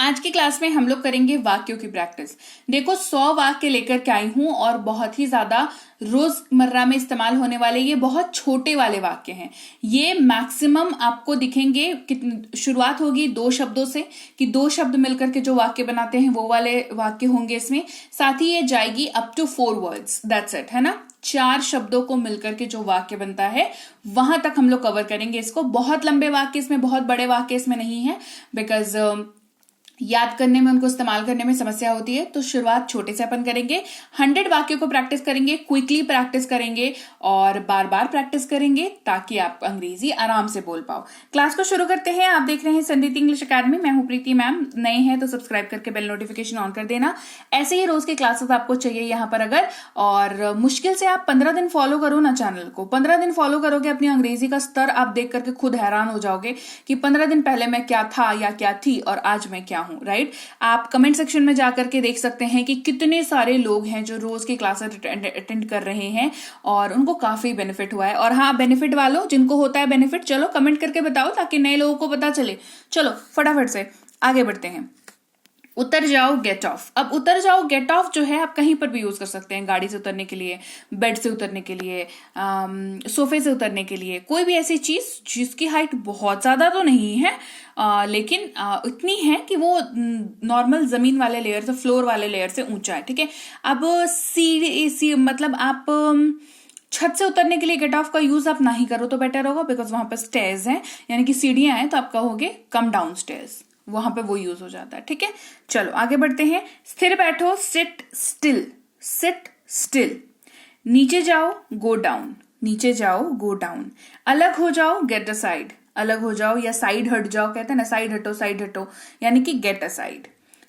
आज की क्लास में हम लोग करेंगे वाक्यों की प्रैक्टिस। देखो 100 वाक्य लेकर के आई हूं और बहुत ही ज्यादा रोजमर्रा में इस्तेमाल होने वाले ये बहुत छोटे वाले वाक्य हैं। ये मैक्सिमम आपको दिखेंगे शुरुआत होगी 2 शब्दों से कि 2 शब्द मिलकर के जो वाक्य बनाते हैं वो वाले वाक्य होंगे इसमें। साथ ही ये जाएगी up to 4 words, that's it, है ना। 4 शब्दों को मिलकर के जो वाक्य बनता है वहां तक हम लोग कवर करेंगे इसको। बहुत लंबे वाक्य इसमें, बहुत बड़े वाक्य इसमें नहीं है, बिकॉज याद करने में, उनको इस्तेमाल करने में समस्या होती है। तो शुरुआत छोटे से अपन करेंगे। 100 वाक्यों को प्रैक्टिस करेंगे, क्विकली प्रैक्टिस करेंगे और बार बार प्रैक्टिस करेंगे ताकि आप अंग्रेजी आराम से बोल पाओ। क्लास को शुरू करते हैं। आप देख रहे हैं संदीप इंग्लिश अकेडमी। मैं हूं प्रीति मैम। नए हैं तो सब्सक्राइब करके बेल नोटिफिकेशन ऑन कर देना। ऐसे ही रोज के क्लासेस आपको चाहिए यहाँ पर अगर, और मुश्किल से आप 15 दिन फॉलो करो ना चैनल को। 15 दिन फॉलो करोगे, अपनी अंग्रेजी का स्तर आप देख करके खुद हैरान हो जाओगे कि 15 दिन पहले मैं क्या था या क्या थी और आज मैं क्या हूं। राइट, आप कमेंट सेक्शन में जाकर के देख सकते हैं कि कितने सारे लोग हैं जो रोज की क्लासेस अटेंड कर रहे हैं और उनको काफी बेनिफिट हुआ है। और हाँ, बेनिफिट वालों जिनको होता है बेनिफिट, चलो कमेंट करके बताओ ताकि नए लोगों को पता चले। चलो फटाफट से आगे बढ़ते हैं। उतर जाओ, गेट ऑफ। अब उतर जाओ, गेट ऑफ जो है आप कहीं पर भी यूज कर सकते हैं। गाड़ी से उतरने के लिए, बेड से उतरने के लिए, सोफे से उतरने के लिए, कोई भी ऐसी चीज जिसकी हाइट बहुत ज्यादा तो नहीं है लेकिन इतनी है कि वो नॉर्मल जमीन वाले लेयर से, फ्लोर वाले लेयर से ऊंचा है। ठीक है। अब सीढ़ी मतलब आप छत से उतरने के लिए गेट ऑफ का यूज आप ना ही करो तो बेटर होगा, बिकॉज वहां पर स्टेयर्स हैं, यानी कि सीढ़ियां हैं, तो आप कहोगे कम डाउन स्टेयर्स, वहां पे वो यूज हो जाता है। ठीक है, चलो आगे बढ़ते हैं। स्थिर बैठो, सिट स्टिल, सिट स्टिल। नीचे जाओ, गो डाउन, नीचे जाओ, गो डाउन। अलग हो जाओ, गेट असाइड, अलग हो जाओ या साइड हट जाओ, कहते हैं ना, साइड हटो, साइड हटो, यानी कि गेट असाइड।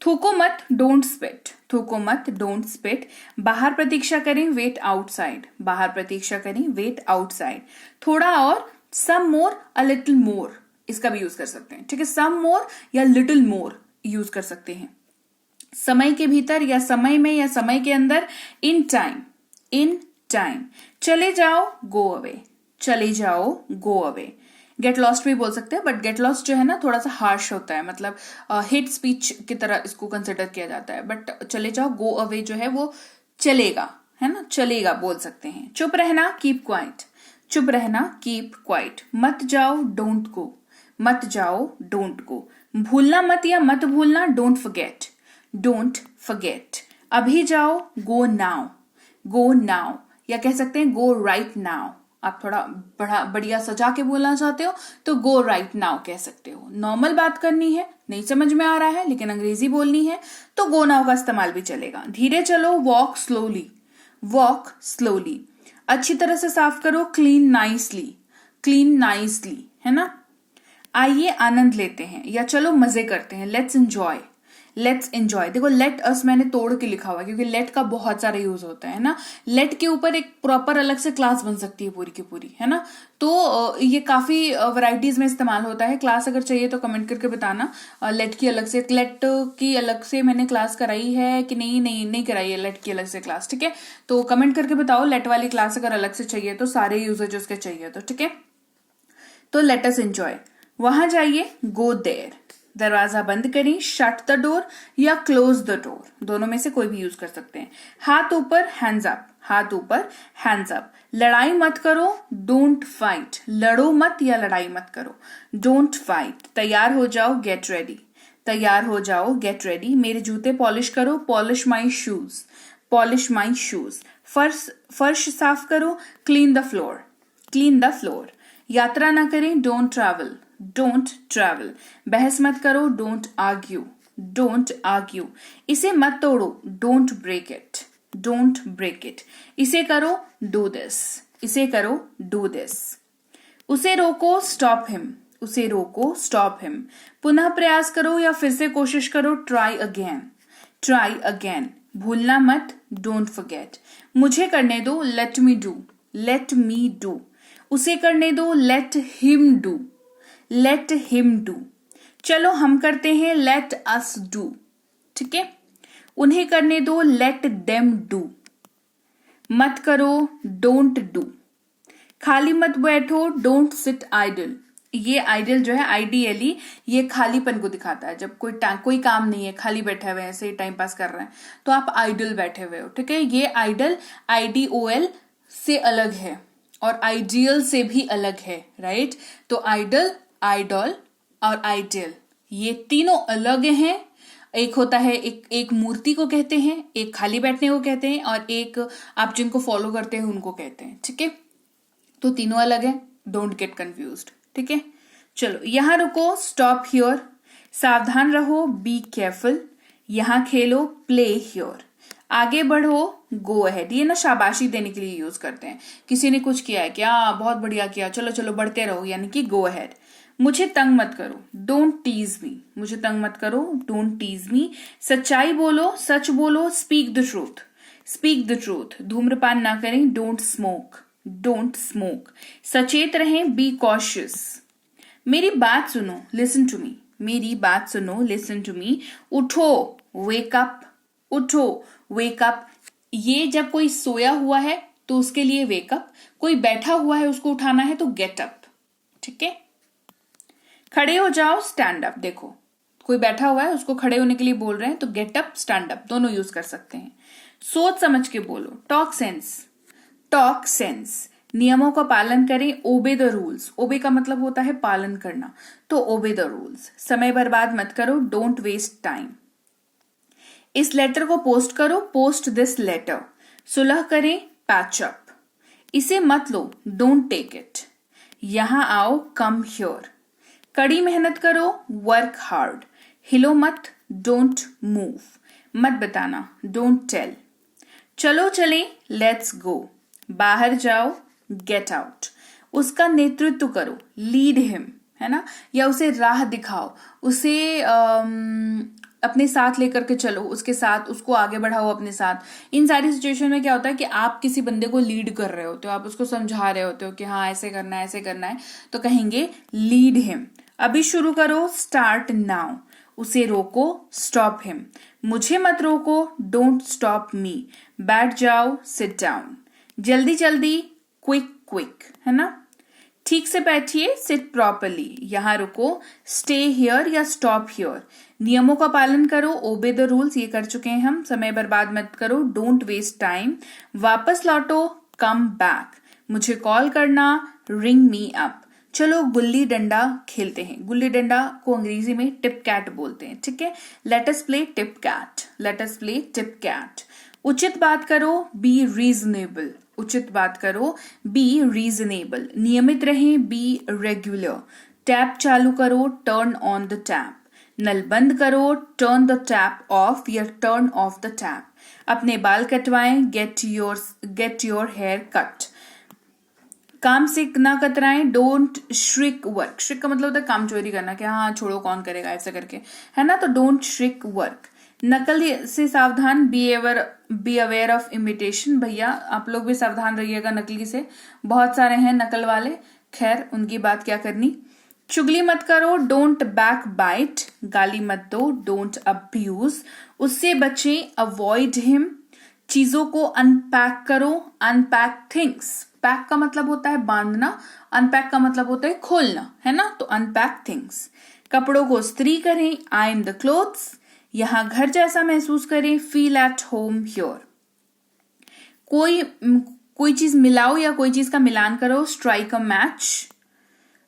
थूको मत, डोंट स्पिट, थूको मत, डोंट स्पिट। बाहर प्रतीक्षा करें, वेट आउटसाइड, बाहर प्रतीक्षा करें, वेट आउटसाइड। थोड़ा और, सम मोर, अ लिटिल मोर, इसका भी यूज कर सकते हैं। ठीक है, सम मोर या लिटिल मोर यूज कर सकते हैं। समय के भीतर या समय में या समय के अंदर, इन टाइम, इन टाइम। चले जाओ, गो अवे, चले जाओ, गो अवे। गेट लॉस्ट भी बोल सकते हैं, बट गेट लॉस्ट जो है ना थोड़ा सा हार्श होता है, मतलब हेट स्पीच की तरह इसको कंसिडर किया जाता है। बट चले जाओ, गो अवे जो है वो चलेगा, है ना, चलेगा बोल सकते हैं। चुप रहना, कीप क्वाइट, चुप रहना, कीप क्वाइट। मत जाओ, डोंट गो, मत जाओ, डोंट गो। भूलना मत या मत भूलना, डोंट फॉरगेट, डोंट फॉरगेट। अभी जाओ, गो नाउ, गो नाउ, या कह सकते हैं गो राइट नाउ। आप थोड़ा बढ़िया सजा के बोलना चाहते हो तो गो राइट नाउ कह सकते हो। नॉर्मल बात करनी है, नहीं समझ में आ रहा है लेकिन अंग्रेजी बोलनी है तो गो नाउ का इस्तेमाल भी चलेगा। धीरे चलो, वॉक स्लोली, वॉक स्लोली। अच्छी तरह से साफ करो, क्लीन नाइसली, क्लीन नाइसली, है ना। आइए आनंद लेते हैं या चलो मजे करते हैं, लेट्स एंजॉय, लेट्स एंजॉय। देखो लेट अस मैंने तोड़ के लिखा हुआ है क्योंकि लेट का बहुत सारा यूज होता है ना। लेट के ऊपर एक प्रॉपर अलग से क्लास बन सकती है पूरी की पूरी, है ना। तो ये काफी वैरायटीज में इस्तेमाल होता है। क्लास अगर चाहिए तो कमेंट करके बताना। लेट की अलग से, लेट की अलग से मैंने क्लास कराई है कि नहीं, नहीं कराई है लेट की अलग से क्लास। ठीक है, तो कमेंट करके बताओ लेट वाली क्लास अगर अलग से चाहिए तो, सारे यूजेज उसके चाहिए तो। ठीक है, तो लेट अस एंजॉय। वहां जाइए, गो देयर। दरवाजा बंद करें, शट द डोर या क्लोज द डोर, दोनों में से कोई भी यूज कर सकते हैं। हाथ ऊपर, हैंड्स अप, हाथ ऊपर, हैंड्स अप। लड़ाई मत करो, डोंट फाइट, लड़ो मत या लड़ाई मत करो, डोंट फाइट। तैयार हो जाओ, गेट रेडी, तैयार हो जाओ, गेट रेडी। मेरे जूते पॉलिश करो, polish my shoes, polish my shoes. फर्श साफ करो, clean the floor, clean the floor. यात्रा ना करें, डोंट ट्रैवल, डोंट ट्रैवल। बहस मत करो, डोंट आर्ग्यू, डोंट आर्ग्यू। इसे मत तोड़ो, don't break it, don't break it. इसे करो, डू दिस, इसे करो, डू दिस। उसे रोको, स्टॉप हिम, उसे रोको, स्टॉप हिम। पुनः प्रयास करो या फिर से कोशिश करो, ट्राई अगेन, ट्राई अगेन। भूलना मत, डोंट फॉरगेट। मुझे करने दो, let me do, let me do. उसे करने दो, let him do, let him do. चलो हम करते हैं, लेट अस डू। ठीक है, उन्हें करने दो, लेट देम डू। मत करो, डोंट डू। खाली मत बैठो, डोंट सिट आइडल, ये आइडियल जो है आइडियली ये खालीपन को दिखाता है, जब कोई काम नहीं है, खाली बैठे हुए हैं, ऐसे ही टाइम पास कर रहे हैं, तो आप आइडल बैठे हुए हो, ठीक है। ये आइडल IDOL से अलग है और आइडियल से भी अलग है, राइट। तो आइडल, आइडॉल और आइडियल ये तीनों अलग हैं। एक होता है एक मूर्ति को कहते हैं, एक खाली बैठने को कहते हैं, और एक आप जिनको फॉलो करते हैं उनको कहते हैं, ठीक है। तो तीनों अलग है, डोंट गेट कंफ्यूज्ड, ठीक है। चलो यहां रुको, स्टॉप हियर, सावधान रहो, बी केयरफुल, यहां खेलो, प्ले हियर, आगे बढ़ो, गो अहेड। ये ना शाबाशी देने के लिए यूज करते हैं, किसी ने कुछ किया है क्या, बहुत बढ़िया किया, चलो चलो बढ़ते रहो, यानी कि गो अहेड। मुझे तंग मत करो, डोंट टीज मी, मुझे तंग मत करो, डोंट टीज मी। सच्चाई बोलो, सच बोलो, speak the truth, speak the truth. धूम्रपान ना करें, डोंट स्मोक, डोंट स्मोक। सचेत रहें, बी कॉशियस। मेरी बात सुनो, लिसन टू मी, मेरी बात सुनो, लिसन टू मी। उठो, वेक अप, उठो, वेक अप। ये जब कोई सोया हुआ है तो उसके लिए वेक अप, कोई बैठा हुआ है उसको उठाना है तो गेट अप, ठीक है। खड़े हो जाओ, स्टैंड अप। देखो कोई बैठा हुआ है उसको खड़े होने के लिए बोल रहे हैं तो गेट अप, स्टैंड अप दोनों यूज कर सकते हैं। सोच समझ के बोलो, टॉक सेंस, टॉक सेंस। नियमों का पालन करें, ओबे द रूल्स, ओबे का मतलब होता है पालन करना, तो ओबे द रूल्स। समय बर्बाद मत करो, डोंट वेस्ट टाइम। इस लेटर को पोस्ट करो, पोस्ट दिस लेटर। सुलह करें, पैच अप। इसे मत लो, डोंट टेक इट। यहां आओ, कम हियर। कड़ी मेहनत करो, वर्क हार्ड। हिलो मत, डोंट मूव। मत बताना, डोंट टेल। चलो चलें, लेट्स गो। बाहर जाओ, गेट आउट। उसका नेतृत्व करो, लीड हिम, है ना, या उसे राह दिखाओ, उसे अपने साथ लेकर के चलो, उसके साथ उसको आगे बढ़ाओ अपने साथ। इन सारी सिचुएशन में क्या होता है कि आप किसी बंदे को लीड कर रहे होते हो, आप उसको समझा रहे होते हो कि हाँ ऐसे करना है, ऐसे करना है, तो कहेंगे लीड हिम। अभी शुरू करो, स्टार्ट नाउ। उसे रोको, स्टॉप हिम। मुझे मत रोको, डोंट स्टॉप मी। बैठ जाओ, सिट डाउन। जल्दी जल्दी, क्विक क्विक, है ना। ठीक से बैठिए, सिट प्रॉपरली। यहां रुको, स्टे हियर या स्टॉप हियर। नियमों का पालन करो, ओबे द रूल्स, ये कर चुके हैं हम। समय बर्बाद मत करो, डोंट वेस्ट टाइम। वापस लौटो, कम बैक। मुझे कॉल करना, रिंग मी अप। चलो गुल्ली डंडा खेलते हैं। गुल्ली डंडा को अंग्रेजी में टिप कैट बोलते हैं, ठीक है। Let us play tipcat, let us play tipcat. उचित बात करो, बी रीजनेबल, उचित बात करो, बी रीजनेबल। नियमित रहें, बी रेगुलर। टैप चालू करो, टर्न ऑन द टैप। नल बंद करो, टर्न द टैप ऑफ या टर्न ऑफ द टैप। अपने बाल कटवाएं, गेट योर हेयर कट। काम से ना कतराएं, डोंट श्रिक वर्क। श्रिक का मतलब होता है काम चोरी करना, कि हाँ छोड़ो कौन करेगा ऐसे करके, है ना, तो डोंट श्रिक वर्क। नकल से सावधान, बी अवेयर ऑफ इमिटेशन। भैया आप लोग भी सावधान रहिएगा नकली से, बहुत सारे हैं नकल वाले, खैर उनकी बात क्या करनी। चुगली मत करो, डोंट बैक बाइट। गाली मत दो, डोंट अब्यूज। उससे बचें, अवॉइड हिम। चीजों को अनपैक करो, अनपैक थिंग्स। पैक का मतलब होता है बांधना, अनपैक का मतलब होता है खोलना, है ना, तो अनपैक थिंग्स। कपड़ों को इस्त्री करें, आयरन द क्लोथ्स। यहां घर जैसा महसूस करें, फील एट होम हियर। कोई चीज मिलाओ या कोई चीज का मिलान करो, स्ट्राइक अ मैच।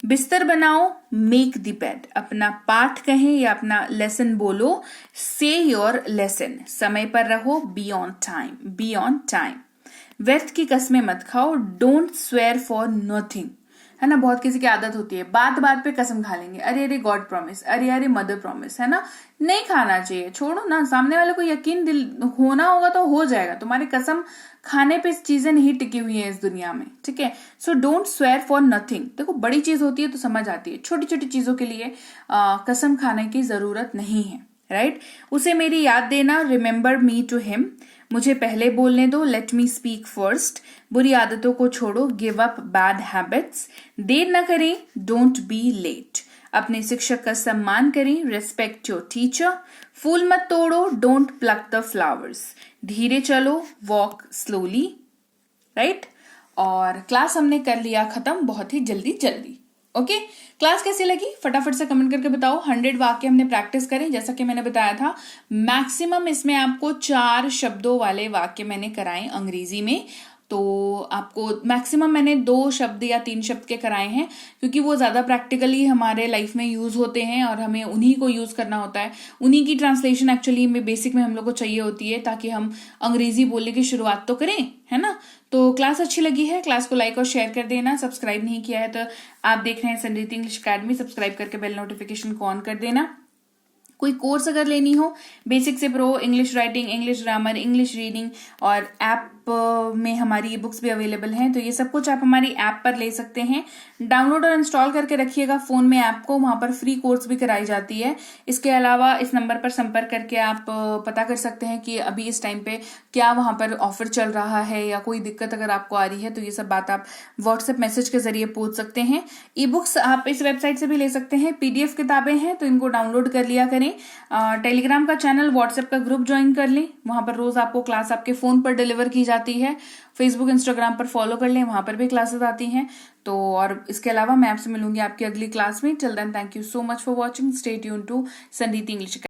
बिस्तर बनाओ, मेक द बेड। अपना पाठ कहें या अपना लेसन बोलो, से योर लेसन। समय पर रहो, be on time, be on time. व्यर्थ की कस्में मत खाओ, डोंट स्वेयर फॉर नथिंग, है ना। बहुत किसी की आदत होती है बात बात पे कसम खा लेंगे, अरे अरे गॉड प्रॉमिस, अरे अरे मदर प्रॉमिस, है ना। नहीं खाना चाहिए, छोड़ो ना, सामने वाले को यकीन दिल होना होगा तो हो जाएगा। तुम्हारी कसम खाने पे चीजें नहीं टिकी हुई है इस दुनिया में, ठीक है। So don't swear for nothing. देखो बड़ी चीज होती है तो समझ आती है, छोटी छोटी चीजों के लिए कसम खाने की जरूरत नहीं है, राइट। उसे मेरी याद देना, रिमेम्बर मी टू हिम। मुझे पहले बोलने दो, लेट मी स्पीक फर्स्ट। बुरी आदतों को छोड़ो, गिव अप बैड हैबिट्स। देर न करें, डोंट बी लेट। अपने शिक्षक का सम्मान करें, रेस्पेक्ट योर टीचर। फूल मत तोड़ो, डोंट प्लक द फ्लावर्स। धीरे चलो, वॉक स्लोली, राइट। और क्लास हमने कर लिया खत्म बहुत ही जल्दी जल्दी। ओके, क्लास कैसी लगी फटाफट से कमेंट करके बताओ। 100 वाक्य हमने प्रैक्टिस करें, जैसा कि मैंने बताया था मैक्सिमम इसमें आपको 4 शब्दों वाले वाक्य मैंने कराए अंग्रेजी में। तो आपको मैक्सिमम मैंने 2 शब्द या 3 शब्द के कराए हैं, क्योंकि वो ज्यादा प्रैक्टिकली हमारे लाइफ में यूज होते हैं और हमें उन्हीं को यूज करना होता है। उन्हीं की ट्रांसलेशन एक्चुअली में बेसिक में हम लोग को चाहिए होती है, ताकि हम अंग्रेजी बोलने की शुरुआत तो करें, है ना। तो क्लास अच्छी लगी है, क्लास को लाइक और शेयर कर देना। सब्सक्राइब नहीं किया है तो आप देख रहे हैं संरीति इंग्लिश अकेडमी, सब्सक्राइब करके बेल नोटिफिकेशन को ऑन कर देना। कोई कोर्स अगर लेनी हो, बेसिक से pro, English writing, English grammar, English reading, और ऐप में हमारी बुक्स भी अवेलेबल हैं, तो ये सब कुछ आप हमारी ऐप पर ले सकते हैं। डाउनलोड और इंस्टॉल करके रखिएगा फोन में ऐप को, वहां पर फ्री कोर्स भी कराई जाती है। इसके अलावा इस नंबर पर संपर्क करके आप पता कर सकते हैं कि अभी इस टाइम पे क्या वहां पर ऑफर चल रहा है, या कोई दिक्कत अगर आपको आ रही है तो ये सब बात आप व्हाट्सएप मैसेज के जरिए पूछ सकते हैं। ई बुक्स आप इस वेबसाइट से भी ले सकते हैं। PDF किताबें हैं तो इनको डाउनलोड कर लिया करें। टेलीग्राम का चैनल, व्हाट्सएप का ग्रुप ज्वाइन कर लें, वहां पर रोज आपको क्लास आपके फोन पर डिलीवर की जाती है। फेसबुक, इंस्टाग्राम पर फॉलो कर लें, वहां पर भी क्लासेस आती हैं। तो और इसके अलावा मैं आपसे मिलूंगी आपकी अगली क्लास में। Till then, thank you so much for watching, stay tune to Sanriti English.